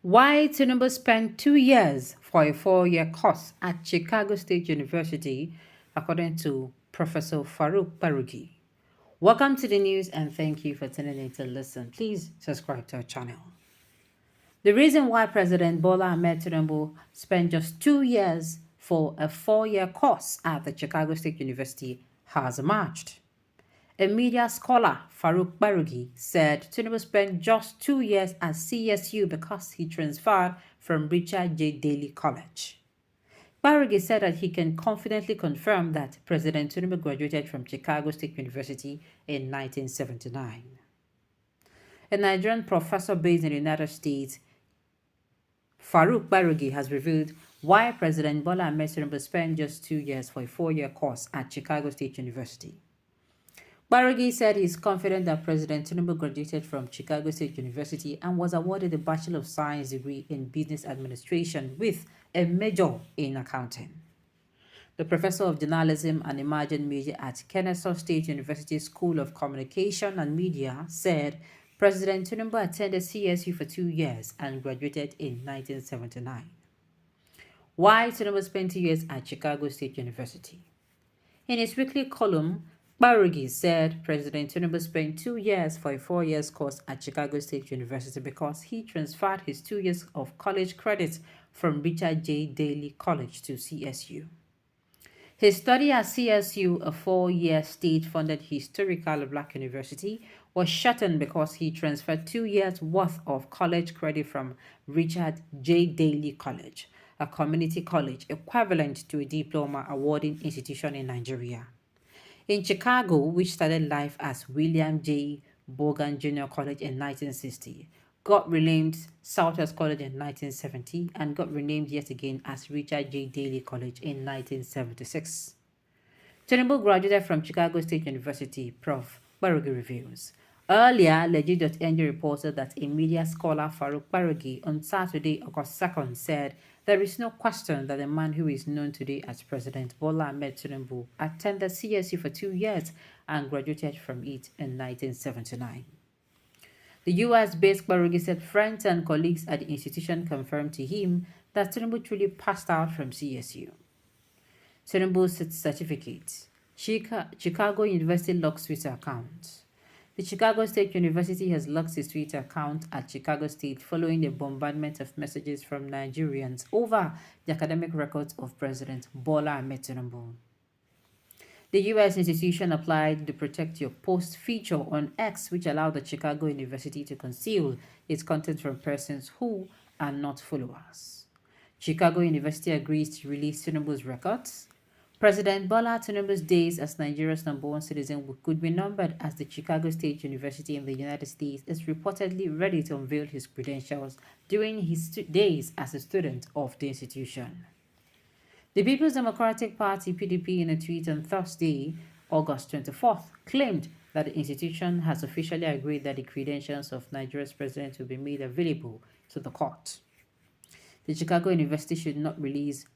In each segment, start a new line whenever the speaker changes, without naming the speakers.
Why Tinubu spent 2 years for a 4-year course at Chicago State University, according to Professor Farouk Barugi. Welcome to the news and thank you for tuning in to listen. Please subscribe to our channel. The reason why President Bola Ahmed Tinubu spent just 2 years for a 4-year course at the Chicago State University has emerged. A media scholar, Farouk Barugi, said Tinubu spent just 2 years at CSU because he transferred from Richard J. Daley College. Barugi said that he can confidently confirm that President Tinubu graduated from Chicago State University in 1979. A Nigerian professor based in the United States, Farouk Barugi, has revealed why President Bola Ahmed Tinubu spent just 2 years for a 4-year course at Chicago State University. Barugi said he is confident that President Tinubu graduated from Chicago State University and was awarded a Bachelor of Science degree in Business Administration with a major in accounting. The professor of journalism and emerging media at Kennesaw State University School of Communication and Media said President Tinubu attended CSU for 2 years and graduated in 1979. Why Tinubu spent 2 years at Chicago State University? In his weekly column, Barugi said President Tinubu spent 2 years for a 4-year course at Chicago State University because he transferred his 2 years of college credits from Richard J. Daley College to CSU. His study at CSU, a 4-year state-funded historical black university, was shortened because he transferred 2 years' worth of college credit from Richard J. Daley College, a community college equivalent to a diploma awarding institution in Nigeria. In Chicago, which started life as William J. Bogan Junior College in 1960, got renamed Southwest College in 1970, and got renamed yet again as Richard J. Daley College in 1976. Tinubu graduated from Chicago State University, Prof. Barugi reveals. Earlier, Legit.ng reported that a media scholar, Farouk Barugi, on Saturday, August 2nd, said there is no question that the man who is known today as President Bola Ahmed Tinubu attended CSU for 2 years and graduated from it in 1979. The US-based Barugi said friends and colleagues at the institution confirmed to him that Tinubu truly passed out from CSU. Tinubu's certificate. Chicago University locks Twitter account. The Chicago State University has locked its Twitter account at Chicago State following the bombardment of messages from Nigerians over the academic records of President Bola Ahmed Tinubu. The U.S. institution applied the Protect Your Post feature on X, which allowed the Chicago University to conceal its content from persons who are not followers. Chicago University agrees to release Tinubu's records. President Bola Tinubu's days as Nigeria's #1 citizen could be numbered, as the Chicago State University in the United States is reportedly ready to unveil his credentials during his days as a student of the institution. The People's Democratic Party (PDP) in a tweet on Thursday, August 24th, claimed that the institution has officially agreed that the credentials of Nigeria's president will be made available to the court. The Chicago University should not release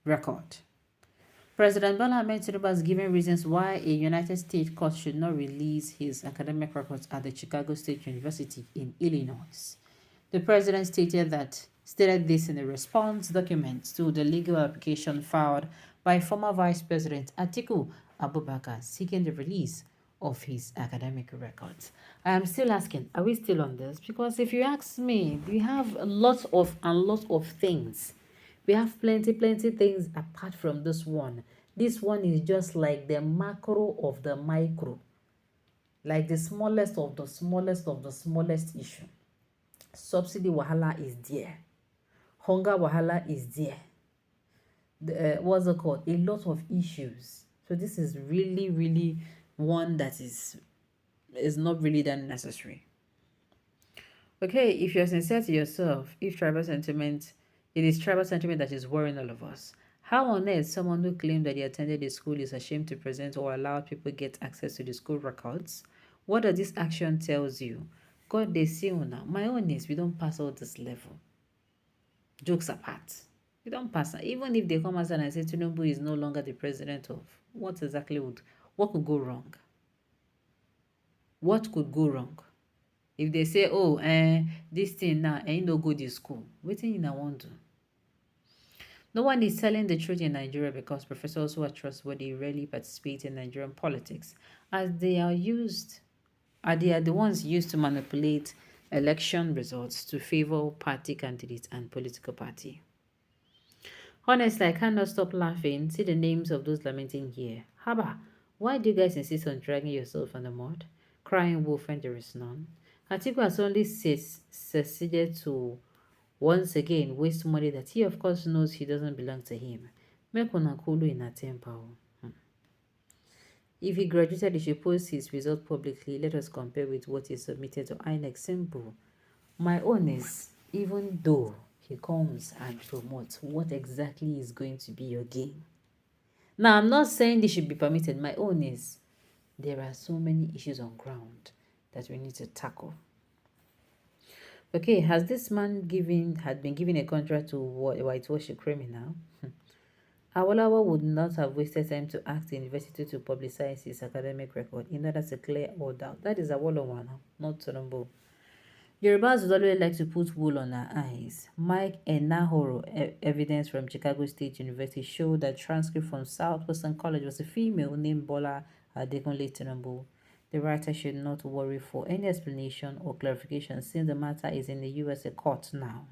record. President Bola Ahmed Tinubu has given reasons why a United States court should not release his academic records at the Chicago State University in Illinois. The president stated this in a response document to the legal application filed by former Vice President Atiku Abubakar seeking the release of his academic records. I am still asking, are we still on this? Because if you ask me, we have a lot of things. We have plenty things apart from this one. This one is just like the macro of the micro. Like the smallest of the smallest issue. Subsidy wahala is there. Hunger wahala is there. What's it called? A lot of issues. So this is really one that is not really that necessary. Okay, if you're sincere to yourself, it is tribal sentiment that is worrying all of us. How on earth someone who claimed that he attended the school is ashamed to present or allow people get access to the school records? What does this action tells you? God, they see now. My own is we don't pass all this level. Jokes apart. We don't pass. Even if they come outside and say Tinubu is no longer the president of, what could go wrong? What could go wrong? If they say, oh, this thing now, ain't no go to school, wetin una wan do? No one is telling the truth in Nigeria because professors who are trustworthy rarely participate in Nigerian politics, as they are the ones used to manipulate election results to favor party candidates and political party. Honestly, I cannot stop laughing. See the names of those lamenting here. Haba, why do you guys insist on dragging yourself on the mud? Crying wolf when there is none. Atiku has only succeeded to once again waste money that he of course knows he doesn't belong to him. Make una kulu in a temper. If he graduated, he should post his result publicly. Let us compare with what he submitted to INEC. Simple. My own is, even though he comes and promotes, what exactly is going to be your gain? Now, I'm not saying this should be permitted. My own is, there are so many issues on ground that we need to tackle. Okay, has this man had been given a contract to whitewash a criminal? Awolawa would not have wasted time to ask the university to publicize his academic record in order to clear all doubt. That is Awolowo now, not Tinubu. Yorubas would always like to put wool on our eyes. Mike Enahoro evidence from Chicago State University showed that transcript from Southwestern College was a female named Bola Adekunle Tinubu. The writer should not worry for any explanation or clarification since the matter is in the US court now.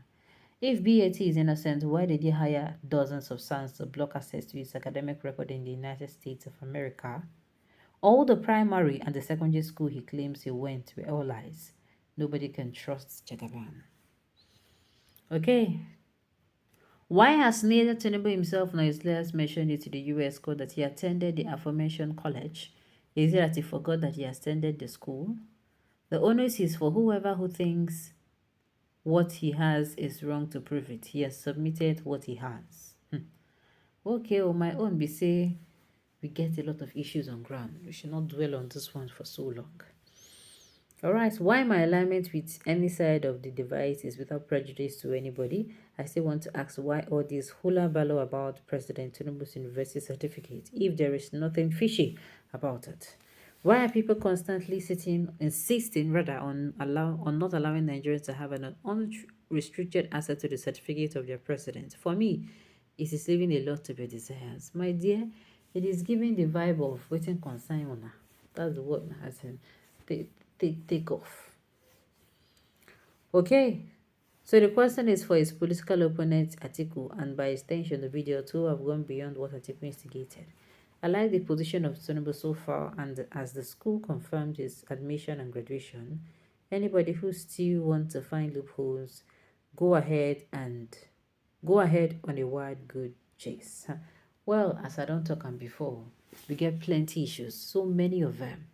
If BAT is innocent, why did he hire dozens of sons to block access to his academic record in the United States of America? All the primary and the secondary school he claims he went were all lies. Nobody can trust Jagaban. Okay. Why has neither Tinubu himself nor his lawyers mentioned it to the US court that he attended the aforementioned college? Is it that he forgot that he attended the school? The onus is for whoever who thinks what he has is wrong to prove it. He has submitted what he has. Okay, on my own, we say we get a lot of issues on ground. We should not dwell on this one for so long. Alright, why my alignment with any side of the device is without prejudice to anybody, I still want to ask why all this hula baloo about President Tinubu's university certificate if there is nothing fishy about it. Why are people constantly insisting rather on not allowing Nigerians to have an unrestricted access to the certificate of their president? For me, it is leaving a lot to be desired. My dear, it is giving the vibe of waiting concern owner. That's the word as in take off. Okay, so the question is for his political opponent Atiku, and by extension the video too have gone beyond what Atiku instigated. I like the position of Tinubu so far, and as the school confirmed his admission and graduation, anybody who still wants to find loopholes, go ahead on a wild good chase. Well, as I don't talk on before, we get plenty issues, so many of them,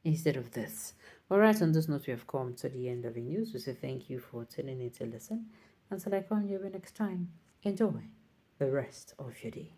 instead of this. Alright, on this note, we have come to the end of the news. We say thank you for tuning in to listen. Until I come your way next time, enjoy the rest of your day.